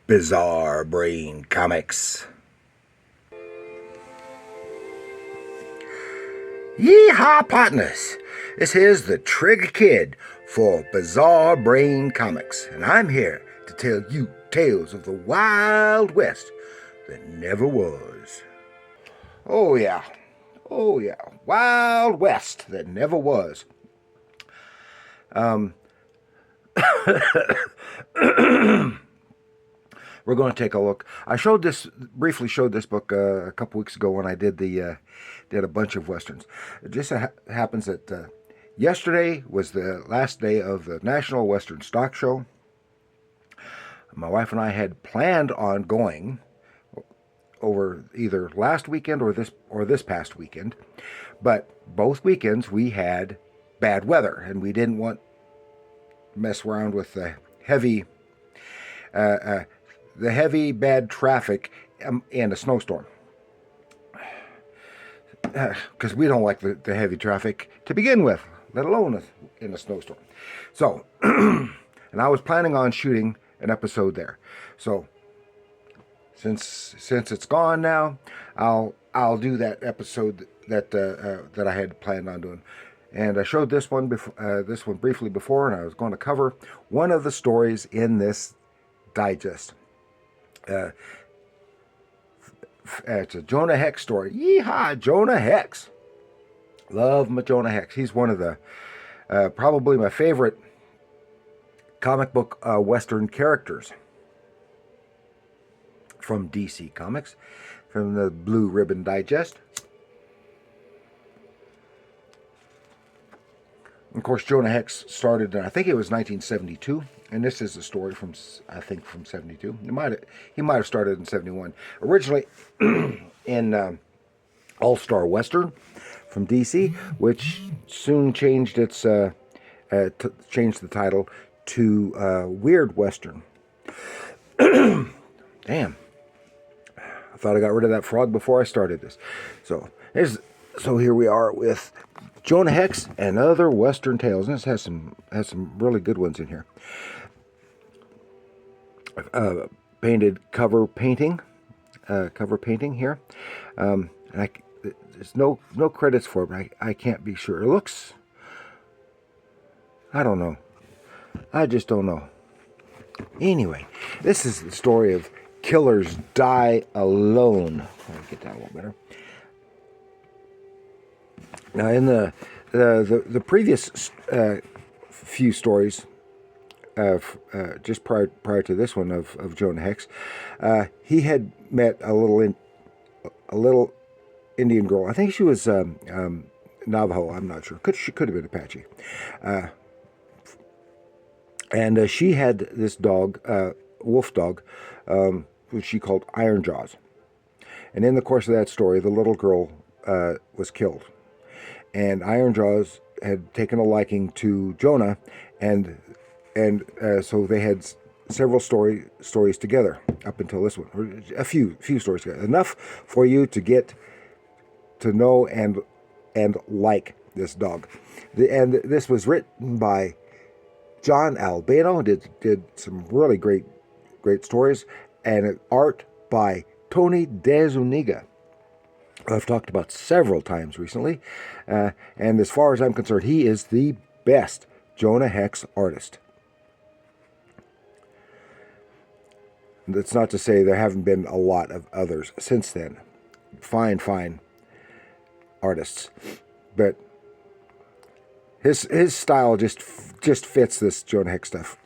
Bizarre Brain Comics. Yeehaw, partners! This here's the Trigger Kid for Bizarre Brain Comics, and I'm here to tell you tales of the Wild West that never was. Oh yeah, Wild West that never was. We're going to take a look. I briefly showed this book a couple weeks ago when I did a bunch of westerns. It just happens that yesterday was the last day of the National Western Stock Show. My wife and I had planned on going over either last weekend or this past weekend, but both weekends we had bad weather and we didn't want to mess around with the heavy bad traffic in a snowstorm, because we don't like the heavy traffic to begin with, let alone in a snowstorm. So, and I was planning on shooting an episode there. So, since it's gone now, I'll do that episode that I had planned on doing. And I showed this one briefly before, and I was going to cover one of the stories in this digest. It's a Jonah Hex story. Yeehaw, Jonah Hex. Love my Jonah Hex. He's one of the probably my favorite comic book Western characters from DC Comics, from the Blue Ribbon Digest. Of course, Jonah Hex started in, I think it was 1972, and this is a story from 72. He might have started in 71. Originally in All-Star Western from DC, which soon changed changed the title to Weird Western. Damn. I thought I got rid of that frog before I started this. So here we are with Jonah Hex and Other Western Tales. And this has some really good ones in here. Painted cover painting here. And there's no credits for it, but I can't be sure. It looks, I don't know. I just don't know. Anyway, this is the story of Killers Die Alone. Try to get that a little better. Now, in the previous few stories, just prior to this one of Jonah Hex, he had met a little Indian girl. I think she was Navajo. I'm not sure. She could have been Apache. And she had this dog, wolf dog, which she called Iron Jaws. And in the course of that story, the little girl was killed. And Iron Jaws had taken a liking to Jonah, and so they had several stories together up until this one, or a few stories together, enough for you to get to know and like this dog. And this was written by John Albano, did some really great stories, and art by Tony DeZuniga. I've talked about several times recently, and as far as I'm concerned, he is the best Jonah Hex artist. That's not to say there haven't been a lot of others since then. Fine artists, but his style just fits this Jonah Hex stuff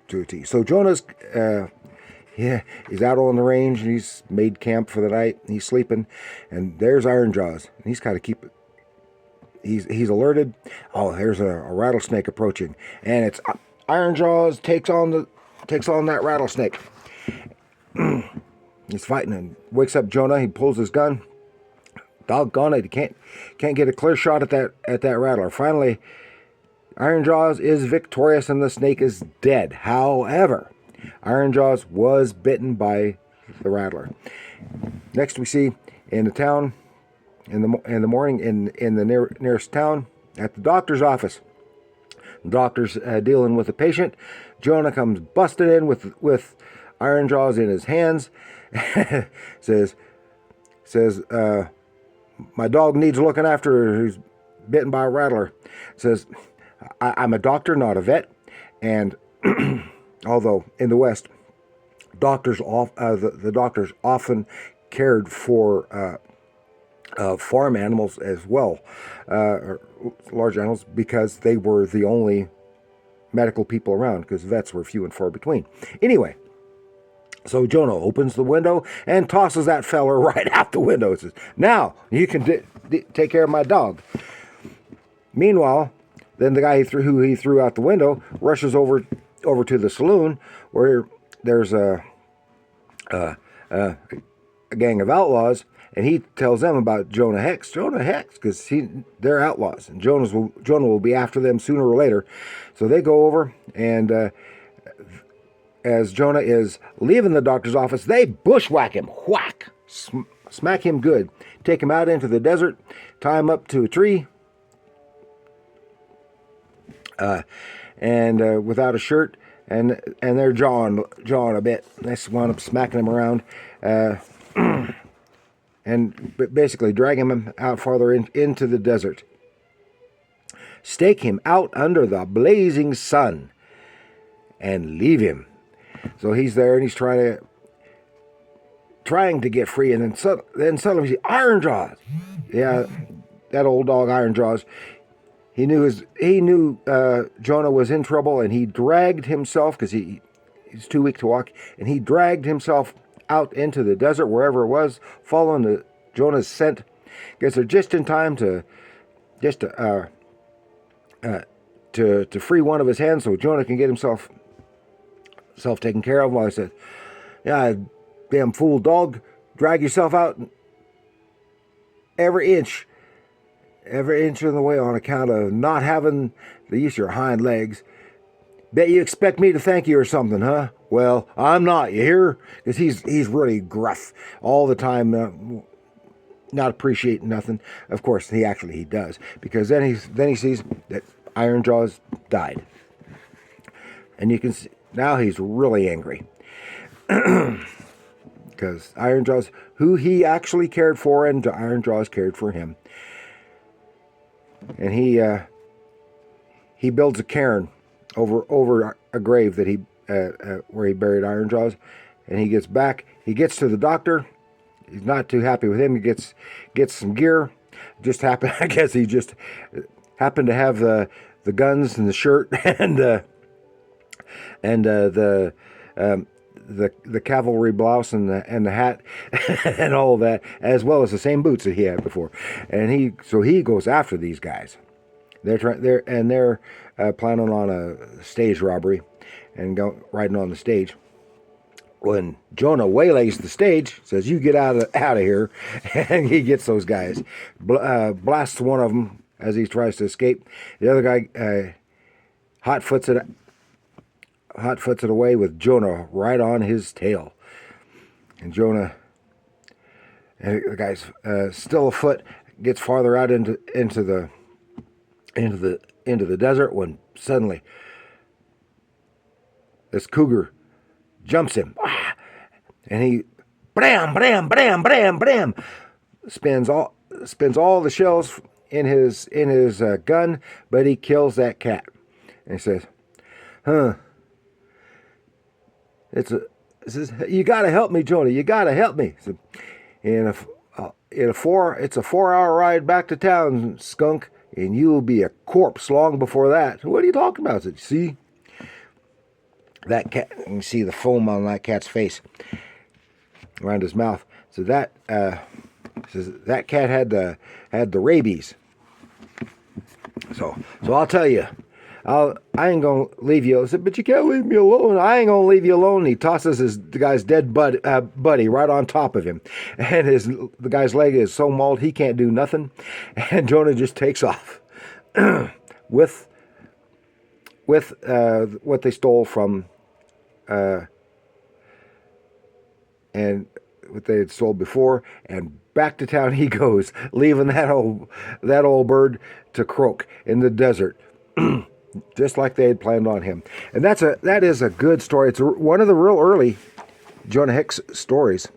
to a T. So Jonah's he's out on the range and he's made camp for the night. And he's sleeping, and there's Iron Jaws, and he's kind of he's alerted. Oh, there's a rattlesnake approaching, and it's Iron Jaws takes on that rattlesnake. He's fighting and wakes up Jonah. He pulls his gun. Doggone it! He can't get a clear shot at that rattler. Finally, Iron Jaws is victorious and the snake is dead. However, Iron Jaws was bitten by the rattler. Next, we see in the town, in the morning, in the nearest town, at the doctor's office. The doctor's dealing with a patient. Jonah comes busting in with iron jaws in his hands. says, my dog needs looking after. He's bitten by a rattler. Says, I'm a doctor, not a vet. And although in the West, the doctors often cared for farm animals as well, or large animals, because they were the only medical people around, because vets were few and far between. Anyway, so Jonah opens the window and tosses that feller right out the window. He says, now you can take care of my dog. Meanwhile, then the guy who he threw out the window rushes over to the saloon, where there's a gang of outlaws, and he tells them about Jonah Hex. Jonah Hex, because they're outlaws, and Jonah will be after them sooner or later. So they go over, and as Jonah is leaving the doctor's office, they bushwhack him. Whack! Smack him good. Take him out into the desert, tie him up to a tree, and without a shirt, and they're jawing a bit. They wound up smacking him around, and basically dragging him out farther into the desert. Stake him out under the blazing sun, and leave him. So he's there, and he's trying to get free, and then suddenly we see Iron Jaws. Yeah, that old dog Iron Jaws. He knew Jonah was in trouble, and he dragged himself, because he's too weak to walk, and he dragged himself out into the desert, wherever it was, following Jonah's scent. Gets there just in time to free one of his hands, so Jonah can get himself taken care of. While I said, yeah, damn fool dog, drag yourself out every inch of the way on account of not having the use of your hind legs. Bet you expect me to thank you or something, huh? Well, I'm not, you hear? Because he's really gruff all the time, not appreciating nothing. Of course, he does, because then he sees that Iron Jaws died, and you can see now he's really angry, because Iron Jaws, who he actually cared for, and Iron Jaws cared for him, and he builds a cairn over a grave that where he buried Iron Jaws, and he gets back. He gets to the doctor. He's not too happy with him. He gets some gear. I guess he just happened to have the guns and the shirt and the cavalry blouse and the hat and all of that, as well as the same boots that he had before. And he goes after these guys. They're planning on a stage robbery and riding on the stage. When Jonah waylays the stage, says, "You get out of here," and he gets those guys, blasts one of them as he tries to escape. The other guy hot foots it away with Jonah right on his tail. And the guy's still afoot, gets farther out into the desert, when suddenly this cougar jumps him, and he bram bram bram bram bram spins all the shells in his gun, but he kills that cat. And he says, it says, "You gotta help me, Jonah. You gotta help me." So, it's a 4-hour ride back to town, skunk, and you'll be a corpse long before that. What are you talking about? I said, see that cat? You can see the foam on that cat's face, around his mouth. So that says that cat had the rabies. So I'll tell you, I ain't gonna leave you. I said, but you can't leave me alone. I ain't gonna leave you alone. He tosses the guy's dead buddy right on top of him, and the guy's leg is so mauled he can't do nothing. And Jonah just takes off with what they stole from and what they had sold before, and back to town he goes, leaving that old bird to croak in the desert. Just like they had planned on him. And that is a good story. It's one of the real early Jonah Hex stories,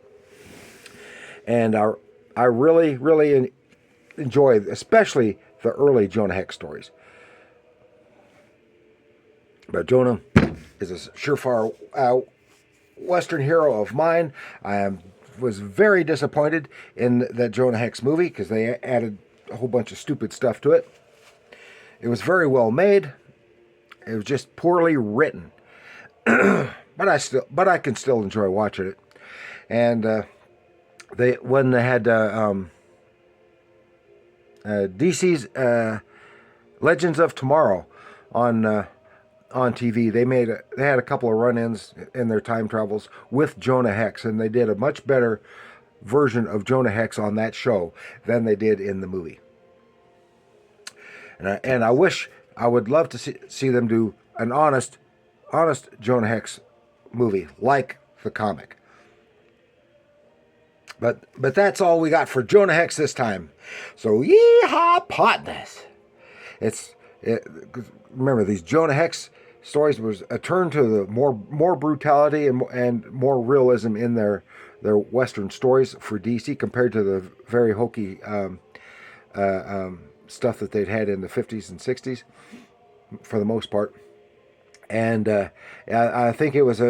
and I really, really enjoy, especially the early Jonah Hex stories. But Jonah is a surefire Western hero of mine. Was very disappointed in that Jonah Hex movie because they added a whole bunch of stupid stuff to it. It was very well made. It was just poorly written, but I can still enjoy watching it. And when they had DC's Legends of Tomorrow on TV, they had a couple of run-ins in their time travels with Jonah Hex, and they did a much better version of Jonah Hex on that show than they did in the movie. And I would love to see them do an honest Jonah Hex movie like the comic. But that's all we got for Jonah Hex this time. So yeehaw, partners! Remember, these Jonah Hex stories was a turn to the more brutality and more realism in their Western stories for DC compared to the very hokey stuff that they'd had in the 50s and 60s for the most part. And I think it was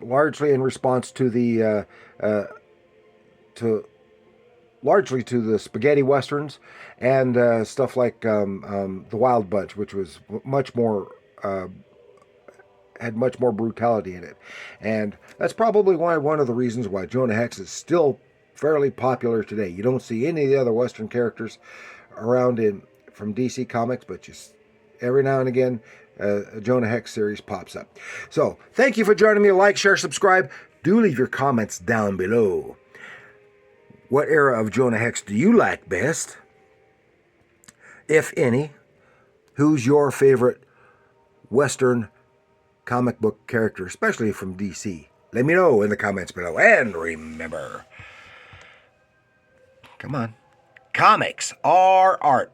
largely in response to the largely to the spaghetti westerns and stuff like the Wild Bunch, which was much more had much more brutality in it, and that's probably one of the reasons why Jonah Hex is still fairly popular today. You don't see any of the other Western characters around from DC Comics, but just every now and again a Jonah Hex series pops up. So thank you for joining me. Like, share, subscribe. Do leave your comments down below. What era of Jonah Hex do you like best, if any? Who's your favorite Western comic book character, especially from DC? Let me know in the comments below. And remember, come on, comics are art.